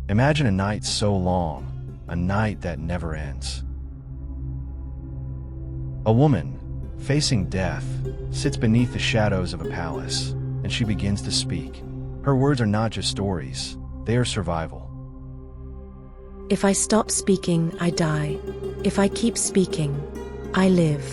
Imagine a night so long, a night that never ends. A woman, facing death, sits beneath the shadows of a palace, and she begins to speak. Her words are not just stories, they are survival. If I stop speaking, I die. If I keep speaking, I live.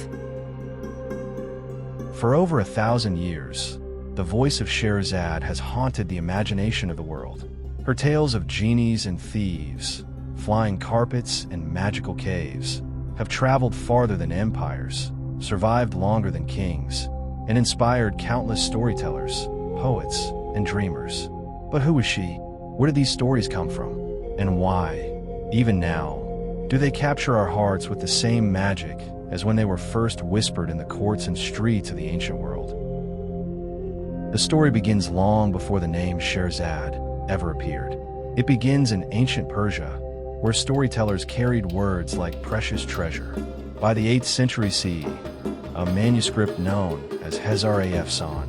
For over 1,000 years, the voice of Scheherazade has haunted the imagination of the world. Her tales of genies and thieves, flying carpets and magical caves, have traveled farther than empires, survived longer than kings, and inspired countless storytellers, poets, and dreamers. But who was she? Where did these stories come from? And why, even now, do they capture our hearts with the same magic as when they were first whispered in the courts and streets of the ancient world? The story begins long before the name Scheherazade ever appeared. It begins in ancient Persia, where storytellers carried words like precious treasure. By the 8th century CE, a manuscript known as Scheherazade,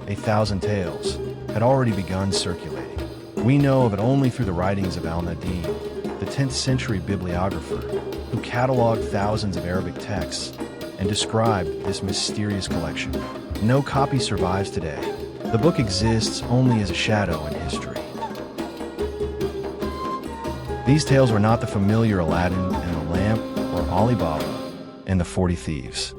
1,000 Tales, had already begun circulating. We know of it only through the writings of Aladdin, the 10th century bibliographer, who cataloged thousands of Arabic texts and described this mysterious collection. No copy survives today. The book exists only as a shadow in history. These tales were not the familiar Aladdin and the Lamp or Ali Baba and the 40 Thieves.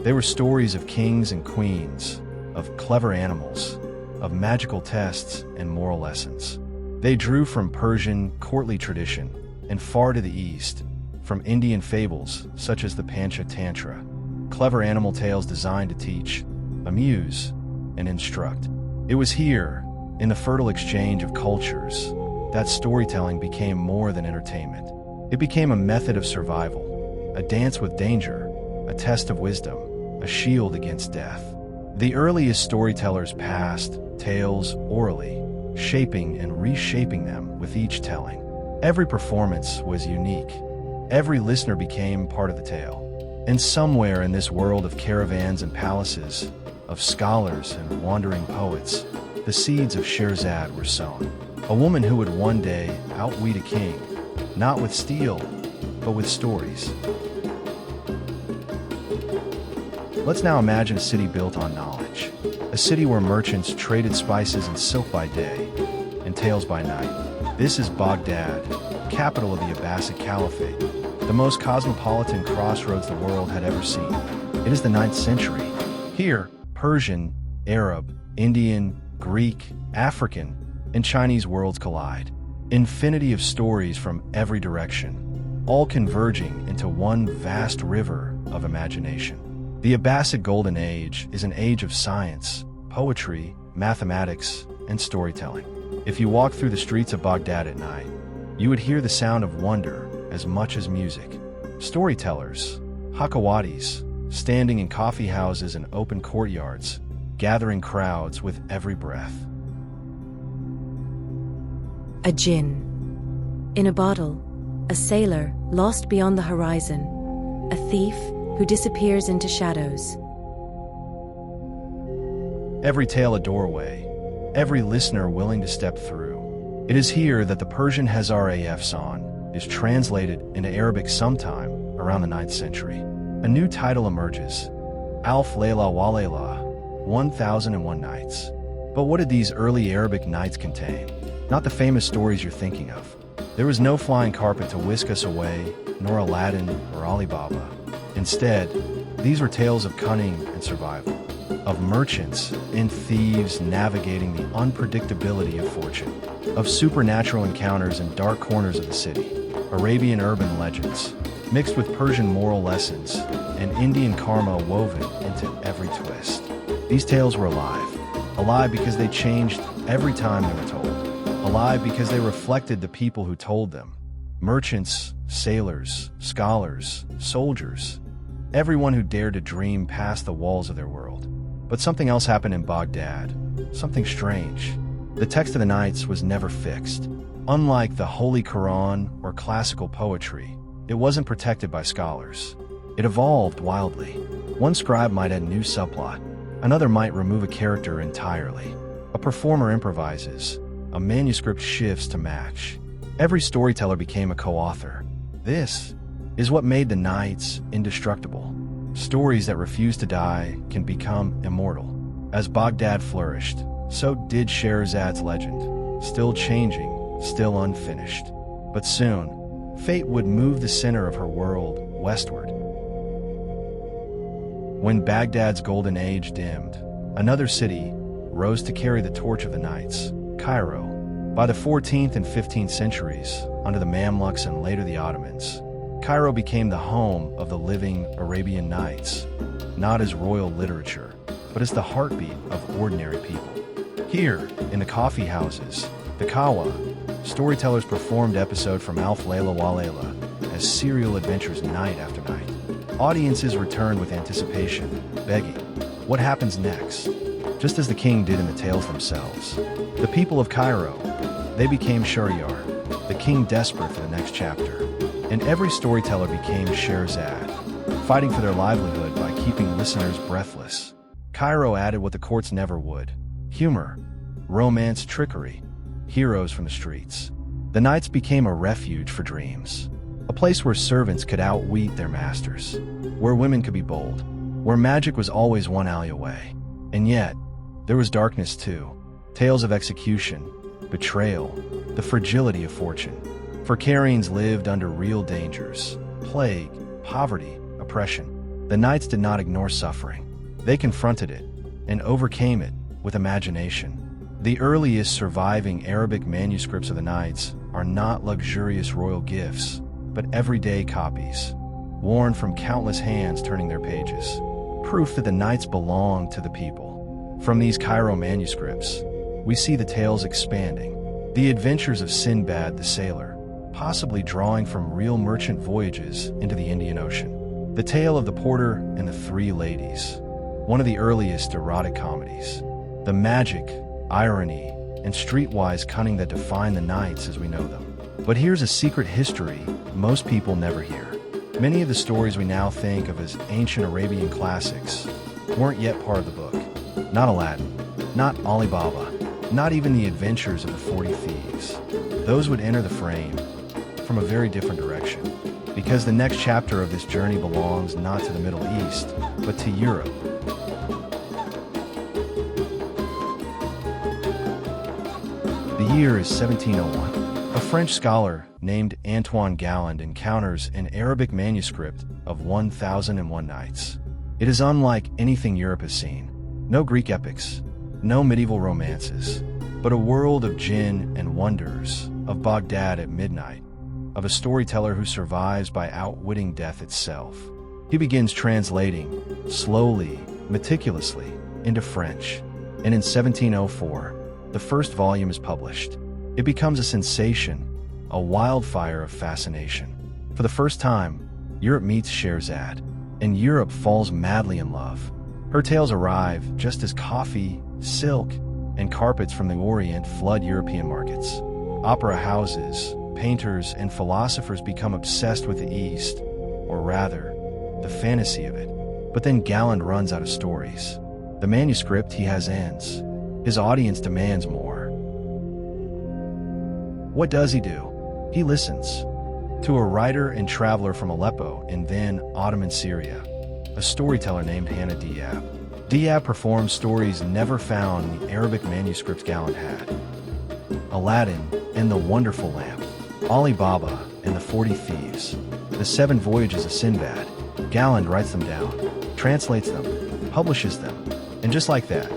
They were stories of kings and queens, of clever animals, of magical tests and moral lessons. They drew from Persian courtly tradition and far to the east, from Indian fables such as the Pancha Tantra, clever animal tales designed to teach, amuse, and instruct. It was here, in the fertile exchange of cultures, that storytelling became more than entertainment. It became a method of survival, a dance with danger, a test of wisdom, a shield against death. The earliest storytellers passed tales orally, shaping and reshaping them with each telling. Every performance was unique. Every listener became part of the tale. And somewhere in this world of caravans and palaces, of scholars and wandering poets, the seeds of Scheherazade were sown. A woman who would one day outwit a king, not with steel, but with stories. Let's now imagine a city built on knowledge. A city where merchants traded spices and silk by day, and tales by night. This is Baghdad, capital of the Abbasid Caliphate, the most cosmopolitan crossroads the world had ever seen. It is the 9th century. Here, Persian, Arab, Indian, Greek, African, and Chinese worlds collide. Infinity of stories from every direction, all converging into one vast river of imagination. The Abbasid Golden Age is an age of science, poetry, mathematics, and storytelling. If you walk through the streets of Baghdad at night, you would hear the sound of wonder as much as music. Storytellers, hakawadis, standing in coffee houses and open courtyards, gathering crowds with every breath. A jinn. In a bottle, a sailor lost beyond the horizon, a thief who disappears into shadows. Every tale a doorway, every listener willing to step through. It is here that the Persian Scheherazade is translated into Arabic sometime around the 9th century. A new title emerges, Layla wa-Layla, 1001 Nights. But what did these early Arabic nights contain? Not the famous stories you're thinking of. There was no flying carpet to whisk us away, nor Aladdin or Ali Baba. Instead, these were tales of cunning and survival, of merchants and thieves navigating the unpredictability of fortune, of supernatural encounters in dark corners of the city, Arabian urban legends, mixed with Persian moral lessons, and Indian karma woven into every twist. These tales were alive because they changed every time they were told, alive because they reflected the people who told them. Merchants, sailors, scholars, soldiers, everyone who dared to dream past the walls of their world. But something else happened in Baghdad, something strange. The text of the nights was never fixed. Unlike the Holy Quran or classical poetry, it wasn't protected by scholars. It evolved wildly. One scribe might add a new subplot, another might remove a character entirely. A performer improvises, a manuscript shifts to match. Every storyteller became a co-author. This is what made the Nights indestructible. Stories that refuse to die can become immortal. As Baghdad flourished, so did Scheherazade's legend, still changing, still unfinished. But soon, fate would move the center of her world westward. When Baghdad's golden age dimmed, another city rose to carry the torch of the Nights, Cairo. By the 14th and 15th centuries, under the Mamluks and later the Ottomans, Cairo became the home of the living Arabian Nights, not as royal literature, but as the heartbeat of ordinary people. Here, in the coffee houses, the Kawa, storytellers performed episodes from wa-Layla wa-Layla as serial adventures night after night. Audiences returned with anticipation, begging, what happens next? Just as the king did in the tales themselves. The people of Cairo, they became Shahryar, the king desperate for the next chapter. And every storyteller became Scheherazade, fighting for their livelihood by keeping listeners breathless. Cairo added what the courts never would: humor, romance, trickery, heroes from the streets. The Nights became a refuge for dreams, a place where servants could outwit their masters, where women could be bold, where magic was always one alley away. And yet, there was darkness too. Tales of execution, betrayal, the fragility of fortune. For Carians lived under real dangers: plague, poverty, oppression. The Nights did not ignore suffering. They confronted it and overcame it with imagination. The earliest surviving Arabic manuscripts of the Nights are not luxurious royal gifts, but everyday copies, worn from countless hands turning their pages. Proof that the Nights belonged to the people. From these Cairo manuscripts, we see the tales expanding. The adventures of Sinbad the sailor, possibly drawing from real merchant voyages into the Indian Ocean. The tale of the porter and the three ladies, one of the earliest erotic comedies. The magic, irony, and streetwise cunning that define the Nights as we know them. But here's a secret history most people never hear. Many of the stories we now think of as ancient Arabian classics weren't yet part of the book. Not Aladdin, not Ali Baba, not even the adventures of the 40 Thieves. Those would enter the frame from a very different direction, because the next chapter of this journey belongs not to the Middle East, but to Europe. The year is 1701. A French scholar named Antoine Galland encounters an Arabic manuscript of 1001 Nights. It is unlike anything Europe has seen. No Greek epics, no medieval romances, but a world of jinn and wonders, of Baghdad at midnight, of a storyteller who survives by outwitting death itself. He begins translating, slowly, meticulously, into French, and in 1704, the first volume is published. It becomes a sensation, a wildfire of fascination. For the first time, Europe meets Scheherazade, and Europe falls madly in love. Her tales arrive just as coffee, silk, and carpets from the Orient flood European markets. Opera houses, painters, and philosophers become obsessed with the East, or rather, the fantasy of it. But then Galland runs out of stories. The manuscript he has ends. His audience demands more. What does he do? He listens to a writer and traveler from Aleppo in then Ottoman Syria, a storyteller named Hannah Diab. Diab performs stories never found in the Arabic manuscripts Galland had. Aladdin and the Wonderful Lamp, Ali Baba and the 40 Thieves, the 7 Voyages of Sinbad. Galland writes them down, translates them, publishes them, and just like that,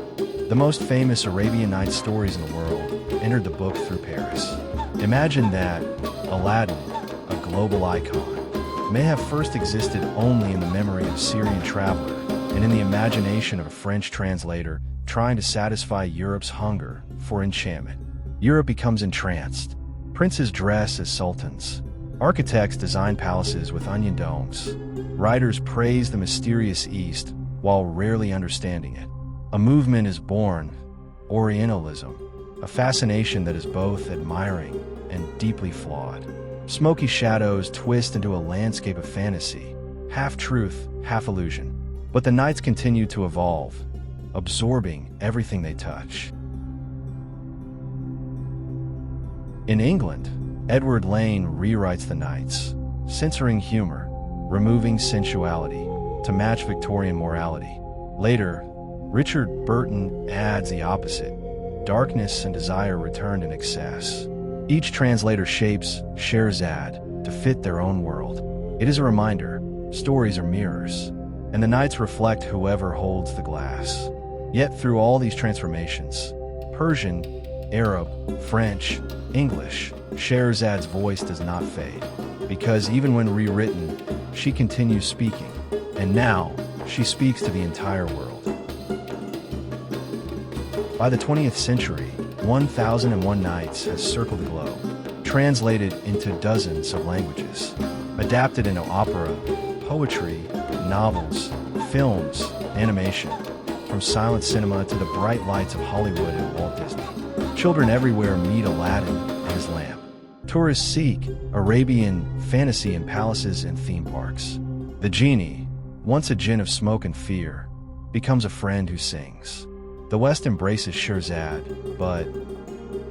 the most famous Arabian Nights stories in the world entered the book through Paris. Imagine that Aladdin, a global icon, may have first existed only in the memory of a Syrian traveler and in the imagination of a French translator trying to satisfy Europe's hunger for enchantment. Europe becomes entranced. Princes dress as sultans. Architects design palaces with onion domes. Writers praise the mysterious East while rarely understanding it. A movement is born, Orientalism, a fascination that is both admiring and deeply flawed. Smoky shadows twist into a landscape of fantasy, half truth, half illusion. But the Nights continue to evolve, absorbing everything they touch. In England, Edward Lane rewrites the Nights, censoring humor, removing sensuality to match Victorian morality. Later, Richard Burton adds the opposite. Darkness and desire returned in excess. Each translator shapes Scheherazade to fit their own world. It is a reminder, stories are mirrors, and the Nights reflect whoever holds the glass. Yet through all these transformations, Persian, Arab, French, English, Scheherazade's voice does not fade, because even when rewritten, she continues speaking, and now she speaks to the entire world. By the 20th century, 1001 Nights has circled the globe, translated into dozens of languages, adapted into opera, poetry, novels, films, animation, from silent cinema to the bright lights of Hollywood and Walt Disney. Children everywhere meet Aladdin and his lamp. Tourists seek Arabian fantasy in palaces and theme parks. The genie, once a djinn of smoke and fear, becomes a friend who sings. The West embraces Scheherazade, but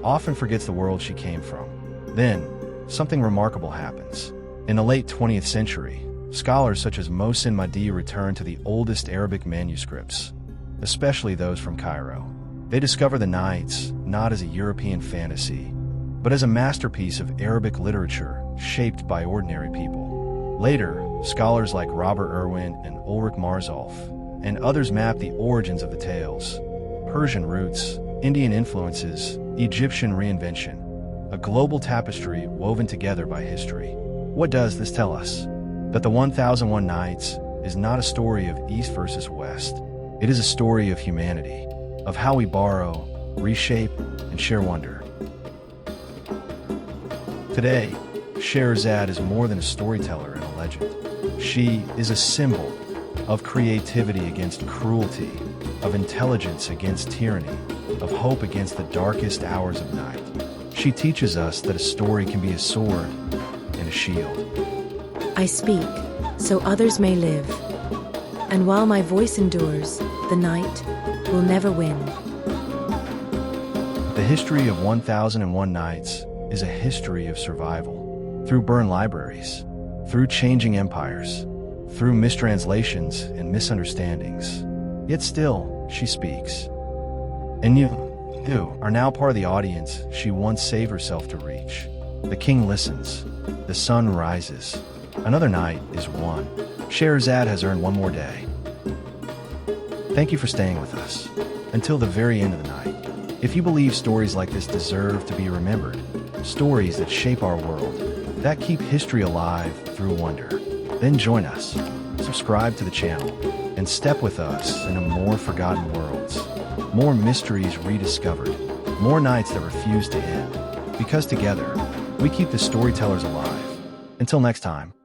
often forgets the world she came from. Then, something remarkable happens. In the late 20th century, scholars such as Muhsin Mahdi return to the oldest Arabic manuscripts, especially those from Cairo. They discover the Nights not as a European fantasy, but as a masterpiece of Arabic literature shaped by ordinary people. Later, scholars like Robert Irwin and Ulrich Marzolf and others map the origins of the tales. Persian roots, Indian influences, Egyptian reinvention, a global tapestry woven together by history. What does this tell us? That the 1001 Nights is not a story of East versus West. It is a story of humanity, of how we borrow, reshape, and share wonder. Today, Scheherazade is more than a storyteller and a legend. She is a symbol of creativity against cruelty, of intelligence against tyranny, of hope against the darkest hours of night. She teaches us that a story can be a sword and a shield. I speak, so others may live. And while my voice endures, the night will never win. The history of 1001 Nights is a history of survival. Through burned libraries, through changing empires, through mistranslations and misunderstandings. Yet still, she speaks. And you are now part of the audience she once saved herself to reach. The king listens. The sun rises. Another night is won. Scheherazade has earned one more day. Thank you for staying with us until the very end of the night. If you believe stories like this deserve to be remembered, stories that shape our world, that keep history alive through wonder, then join us, subscribe to the channel, and step with us into more forgotten worlds, more mysteries rediscovered, more nights that refuse to end. Because together, we keep the storytellers alive. Until next time.